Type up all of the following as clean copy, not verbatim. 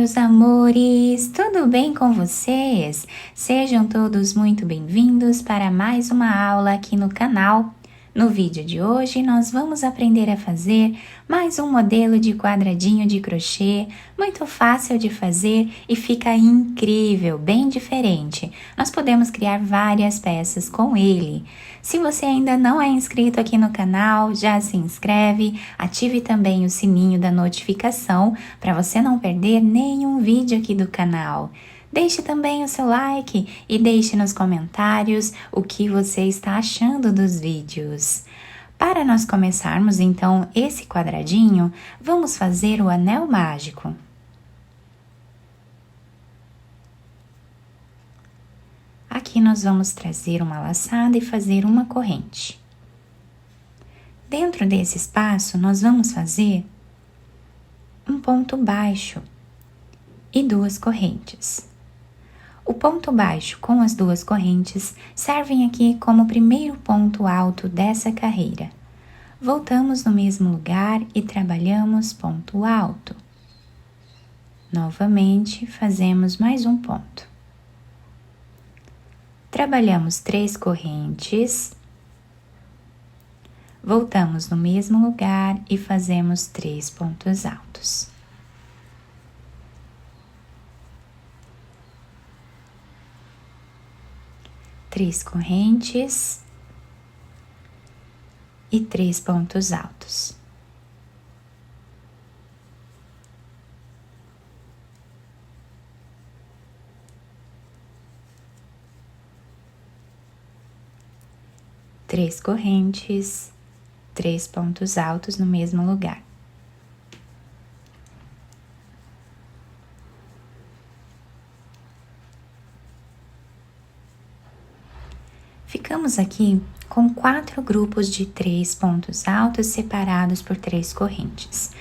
meus amores! Tudo bem com vocês? Sejam todos muito bem-vindos para mais uma aula aqui no canal. No vídeo de hoje, nós vamos aprender a fazer mais um modelo de quadradinho de crochê, muito fácil de fazer e fica incrível, bem diferente. Nós podemos criar várias peças com ele. Se você ainda não é inscrito aqui no canal, já se inscreve, ative também o sininho da notificação para você não perder nenhum vídeo aqui do canal. Deixe também o seu like e deixe nos comentários o que você está achando dos vídeos. Para nós começarmos então esse quadradinho, vamos fazer o anel mágico. Aqui nós vamos trazer uma laçada e fazer uma corrente. Dentro desse espaço, nós vamos fazer um ponto baixo e duas correntes. O ponto baixo com as duas correntes servem aqui como primeiro ponto alto dessa carreira. Voltamos no mesmo lugar e trabalhamos ponto alto. Novamente, fazemos mais um ponto. Trabalhamos 3 correntes. Voltamos no mesmo lugar e fazemos 3 pontos altos. Três correntes e 3 pontos altos. Três correntes, 3 pontos altos no mesmo lugar. Ficamos aqui com 4 grupos de 3 pontos altos separados por 3 correntes.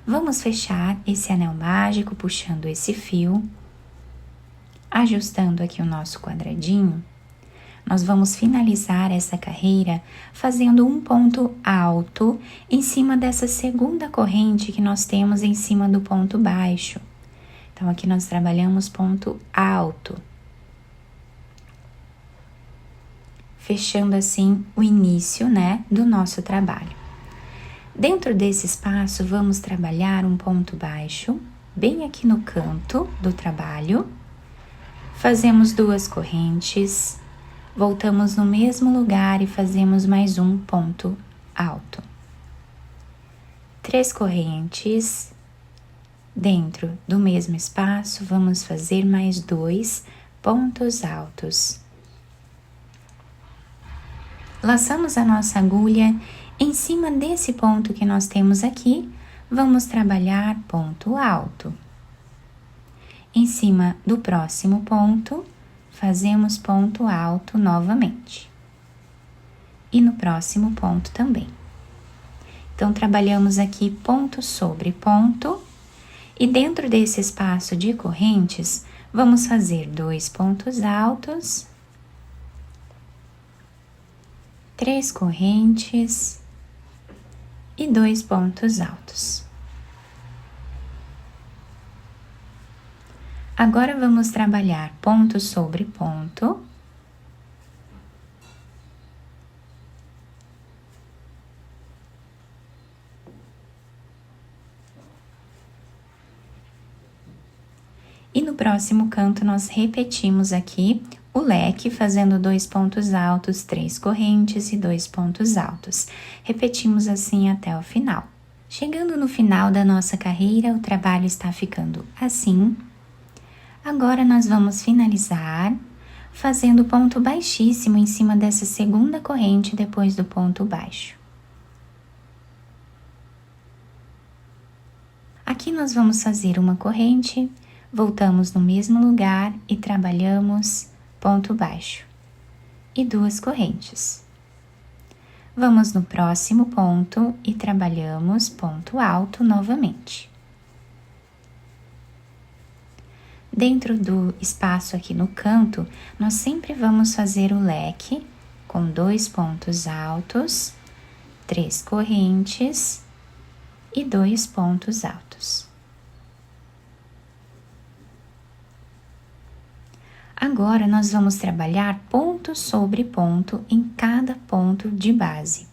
Vamos fechar esse anel mágico puxando esse fio, ajustando aqui o nosso quadradinho. Nós vamos finalizar essa carreira fazendo um ponto alto em cima dessa segunda corrente que nós temos em cima do ponto baixo. Então, aqui nós trabalhamos ponto alto. Fechando assim o início, do nosso trabalho. Dentro desse espaço, vamos trabalhar um ponto baixo, bem aqui no canto do trabalho. Fazemos 2 correntes, voltamos no mesmo lugar e fazemos mais um ponto alto. 3 correntes, dentro do mesmo espaço, vamos fazer mais 2 pontos altos. Laçamos a nossa agulha em cima desse ponto que nós temos aqui, vamos trabalhar ponto alto. Em cima do próximo ponto, fazemos ponto alto novamente. E no próximo ponto também. Então, trabalhamos aqui ponto sobre ponto, e dentro desse espaço de correntes, vamos fazer 2 pontos altos, 3 correntes e 2 pontos altos. Agora, vamos trabalhar ponto sobre ponto. E no próximo canto, nós repetimos aqui o leque, fazendo 2 pontos altos, 3 correntes e 2 pontos altos. Repetimos assim até o final. Chegando no final da nossa carreira, o trabalho está ficando assim. Agora, nós vamos finalizar fazendo ponto baixíssimo em cima dessa segunda corrente depois do ponto baixo. Aqui nós vamos fazer uma corrente, voltamos no mesmo lugar e trabalhamos ponto baixo e 2 correntes. Vamos no próximo ponto e trabalhamos ponto alto novamente. Dentro do espaço aqui no canto, nós sempre vamos fazer o leque com 2 pontos altos, 3 correntes e 2 pontos altos. Agora, nós vamos trabalhar ponto sobre ponto em cada ponto de base.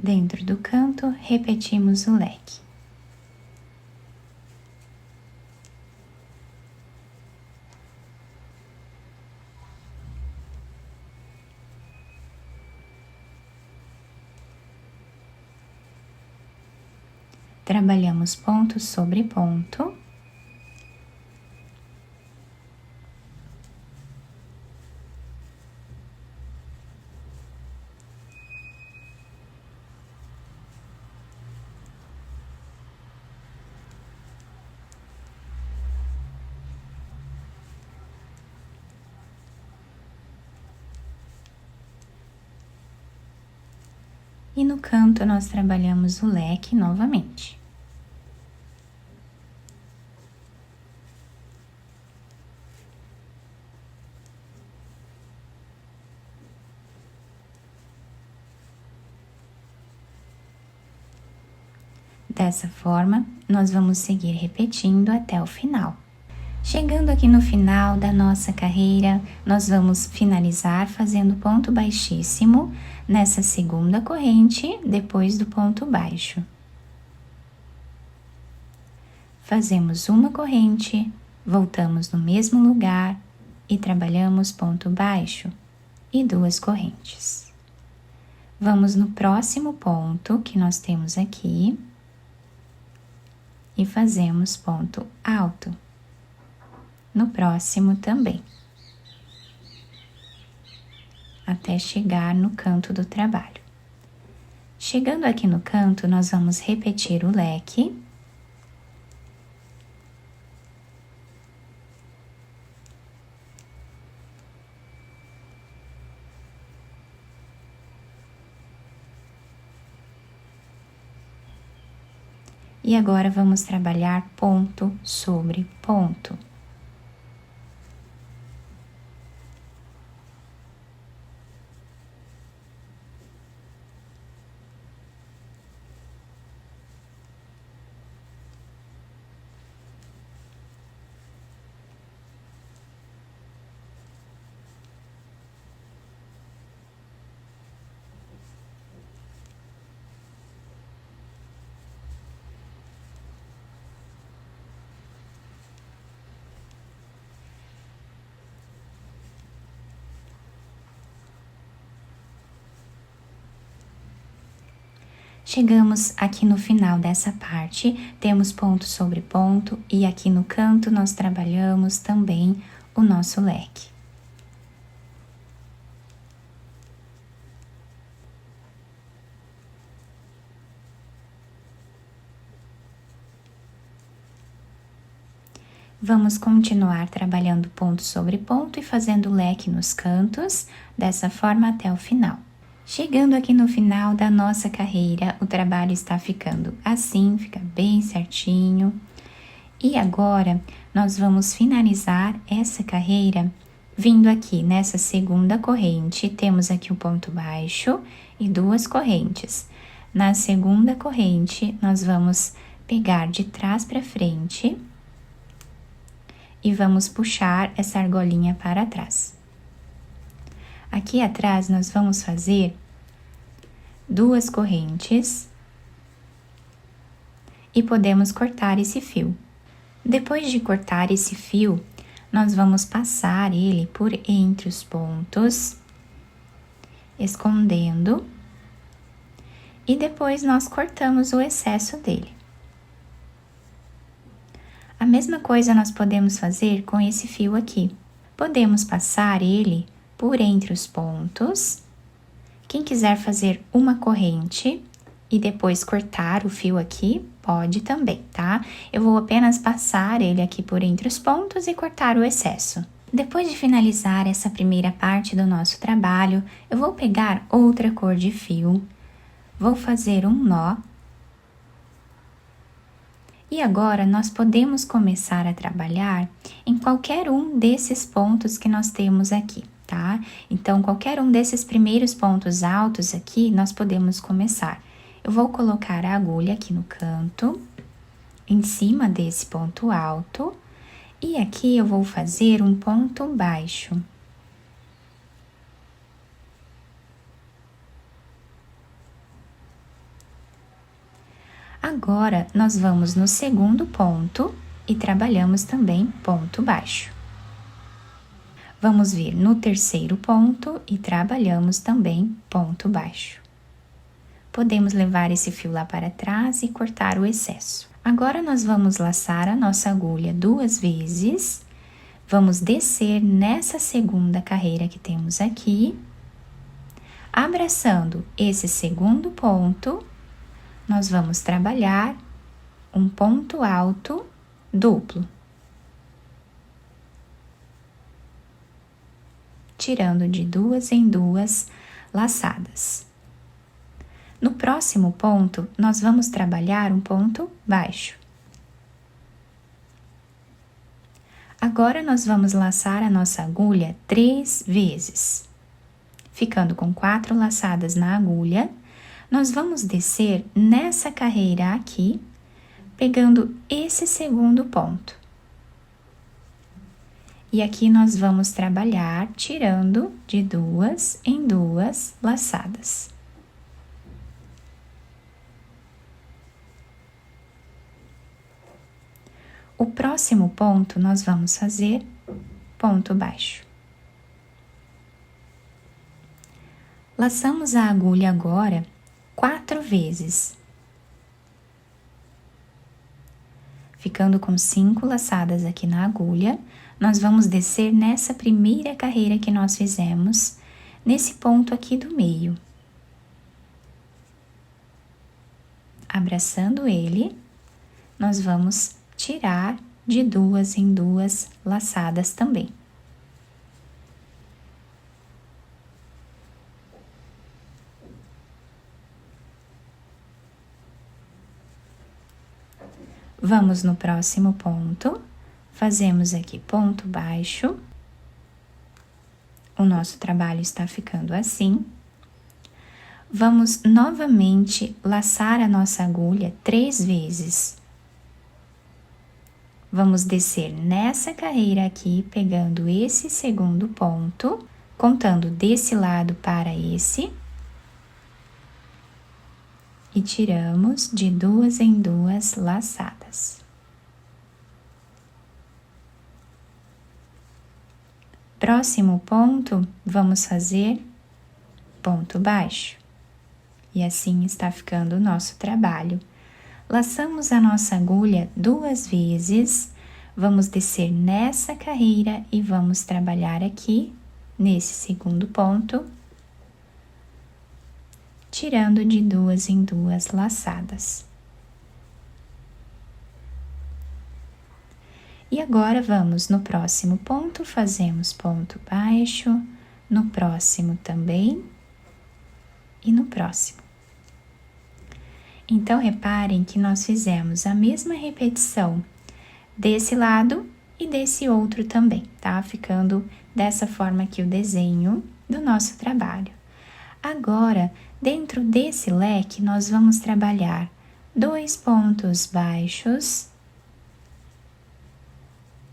Dentro do canto, repetimos o leque. Trabalhamos ponto sobre ponto. E no canto, nós trabalhamos o leque novamente. Dessa forma, nós vamos seguir repetindo até o final. Chegando aqui no final da nossa carreira, nós vamos finalizar fazendo ponto baixíssimo nessa segunda corrente, depois do ponto baixo. Fazemos uma corrente, voltamos no mesmo lugar e trabalhamos ponto baixo e 2 correntes. Vamos no próximo ponto que nós temos aqui e fazemos ponto alto. No próximo também, até chegar no canto do trabalho. Chegando aqui no canto, nós vamos repetir o leque. E agora vamos trabalhar ponto sobre ponto. Chegamos aqui no final dessa parte, temos ponto sobre ponto e aqui no canto nós trabalhamos também o nosso leque. Vamos continuar trabalhando ponto sobre ponto e fazendo leque nos cantos, dessa forma até o final. Chegando aqui no final da nossa carreira, o trabalho está ficando assim, fica bem certinho. E agora, nós vamos finalizar essa carreira vindo aqui nessa segunda corrente. Temos aqui o ponto baixo e 2 correntes. Na segunda corrente, nós vamos pegar de trás para frente e vamos puxar essa argolinha para trás. Aqui atrás, nós vamos fazer 2 correntes e podemos cortar esse fio. Depois de cortar esse fio, nós vamos passar ele por entre os pontos, escondendo, e depois nós cortamos o excesso dele. A mesma coisa nós podemos fazer com esse fio aqui. Podemos passar ele por entre os pontos. Quem quiser fazer uma corrente e depois cortar o fio aqui, pode também, tá? Eu vou apenas passar ele aqui por entre os pontos e cortar o excesso. Depois de finalizar essa primeira parte do nosso trabalho, eu vou pegar outra cor de fio, vou fazer um nó. E agora nós podemos começar a trabalhar em qualquer um desses pontos que nós temos aqui, tá? Então, qualquer um desses primeiros pontos altos aqui, nós podemos começar. Eu vou colocar a agulha aqui no canto, em cima desse ponto alto, e aqui eu vou fazer um ponto baixo. Agora, nós vamos no segundo ponto e trabalhamos também ponto baixo. Vamos vir no terceiro ponto e trabalhamos também ponto baixo. Podemos levar esse fio lá para trás e cortar o excesso. Agora, nós vamos laçar a nossa agulha 2 vezes. Vamos descer nessa segunda carreira que temos aqui. Abraçando esse segundo ponto, nós vamos trabalhar um ponto alto duplo, tirando de 2 em 2 laçadas. No próximo ponto, nós vamos trabalhar um ponto baixo. Agora, nós vamos laçar a nossa agulha 3 vezes, ficando com 4 laçadas na agulha. Nós vamos descer nessa carreira aqui, pegando esse segundo ponto. E aqui nós vamos trabalhar tirando de 2 em 2 laçadas. O próximo ponto nós vamos fazer ponto baixo. Laçamos a agulha agora 4 vezes, ficando com 5 laçadas aqui na agulha. Nós vamos descer nessa primeira carreira que nós fizemos, nesse ponto aqui do meio. Abraçando ele, nós vamos tirar de 2 em 2 laçadas também. Vamos no próximo ponto, fazemos aqui ponto baixo. O nosso trabalho está ficando assim. Vamos novamente laçar a nossa agulha 3 vezes. Vamos descer nessa carreira aqui, pegando esse segundo ponto, contando desse lado para esse. E tiramos de 2 em 2 laçadas. Próximo ponto, vamos fazer ponto baixo. E assim está ficando o nosso trabalho. Laçamos a nossa agulha 2 vezes, vamos descer nessa carreira e vamos trabalhar aqui, nesse segundo ponto, tirando de 2 em 2 laçadas. E agora, vamos no próximo ponto, fazemos ponto baixo, no próximo também, e no próximo. Então, reparem que nós fizemos a mesma repetição desse lado e desse outro também, tá? Ficando dessa forma aqui o desenho do nosso trabalho. Agora, dentro desse leque, nós vamos trabalhar 2 pontos baixos,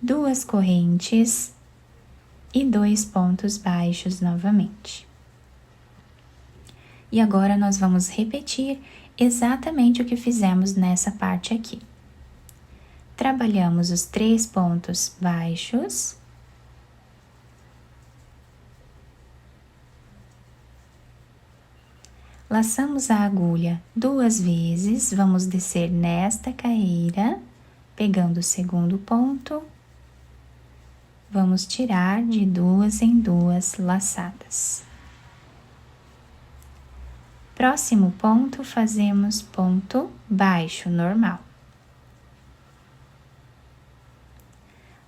2 correntes e 2 pontos baixos novamente. E agora, nós vamos repetir exatamente o que fizemos nessa parte aqui. Trabalhamos os 3 pontos baixos, laçamos a agulha 2 vezes, vamos descer nesta carreira, pegando o segundo ponto, vamos tirar de 2 em 2 laçadas. Próximo ponto, fazemos ponto baixo normal.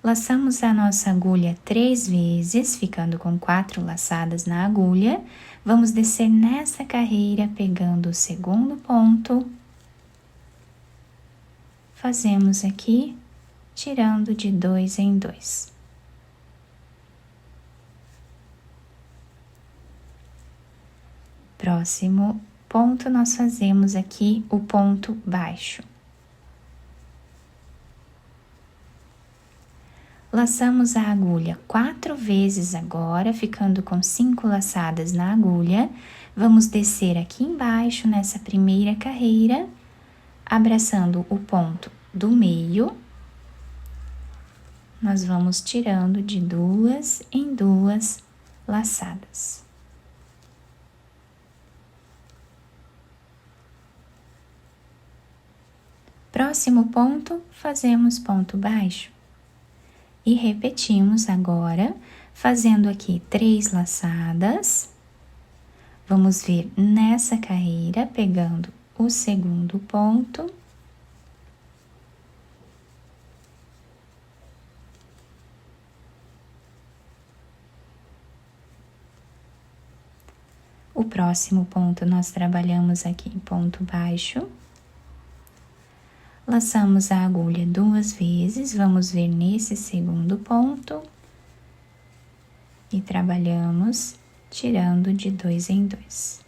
Laçamos a nossa agulha 3 vezes, ficando com 4 laçadas na agulha. Vamos descer nessa carreira, pegando o segundo ponto. Fazemos aqui, tirando de 2 em 2. Próximo ponto, nós fazemos aqui o ponto baixo. Laçamos a agulha 4 vezes agora, ficando com 5 laçadas na agulha. Vamos descer aqui embaixo, nessa primeira carreira, abraçando o ponto do meio. Nós vamos tirando de 2 em 2 laçadas. Próximo ponto, fazemos ponto baixo. E repetimos agora, fazendo aqui 3 laçadas. Vamos ver nessa carreira, pegando o segundo ponto. O próximo ponto, nós trabalhamos aqui em ponto baixo. Laçamos a agulha 2 vezes, vamos ver nesse segundo ponto. E trabalhamos, tirando de 2 em 2.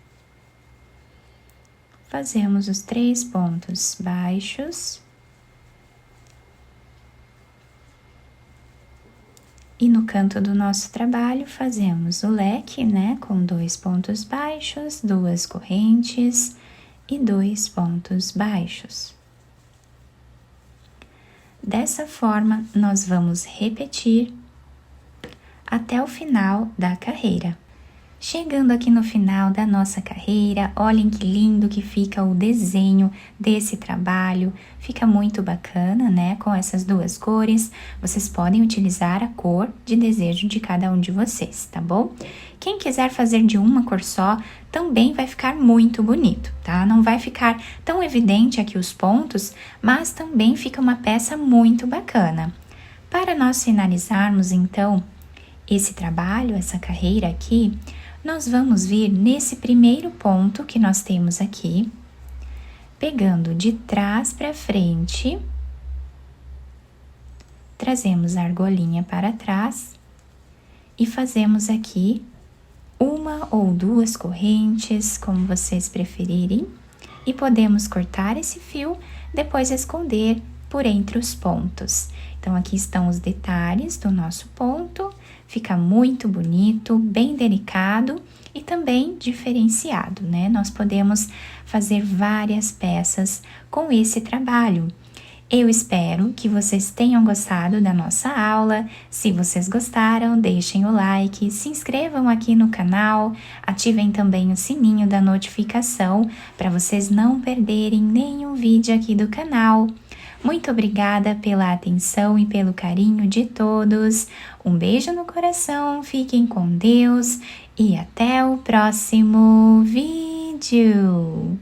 Fazemos os 3 pontos baixos. E no canto do nosso trabalho, fazemos o leque, né? Com 2 pontos baixos, 2 correntes e 2 pontos baixos. Dessa forma, nós vamos repetir até o final da carreira. Chegando aqui no final da nossa carreira, olhem que lindo que fica o desenho desse trabalho. Fica muito bacana, né? Com essas 2 cores, vocês podem utilizar a cor de desejo de cada um de vocês, tá bom? Quem quiser fazer de uma cor só, também vai ficar muito bonito, tá? Não vai ficar tão evidente aqui os pontos, mas também fica uma peça muito bacana. Para nós finalizarmos, então, esse trabalho, essa carreira aqui, nós vamos vir nesse primeiro ponto que nós temos aqui, pegando de trás para frente, trazemos a argolinha para trás e fazemos aqui 1 ou 2 correntes, como vocês preferirem, e podemos cortar esse fio, depois esconder por entre os pontos. Então, aqui estão os detalhes do nosso ponto. Fica muito bonito, bem delicado e também diferenciado, né? Nós podemos fazer várias peças com esse trabalho. Eu espero que vocês tenham gostado da nossa aula. Se vocês gostaram, deixem o like, se inscrevam aqui no canal, ativem também o sininho da notificação para vocês não perderem nenhum vídeo aqui do canal. Muito obrigada pela atenção e pelo carinho de todos. Um beijo no coração, fiquem com Deus e até o próximo vídeo.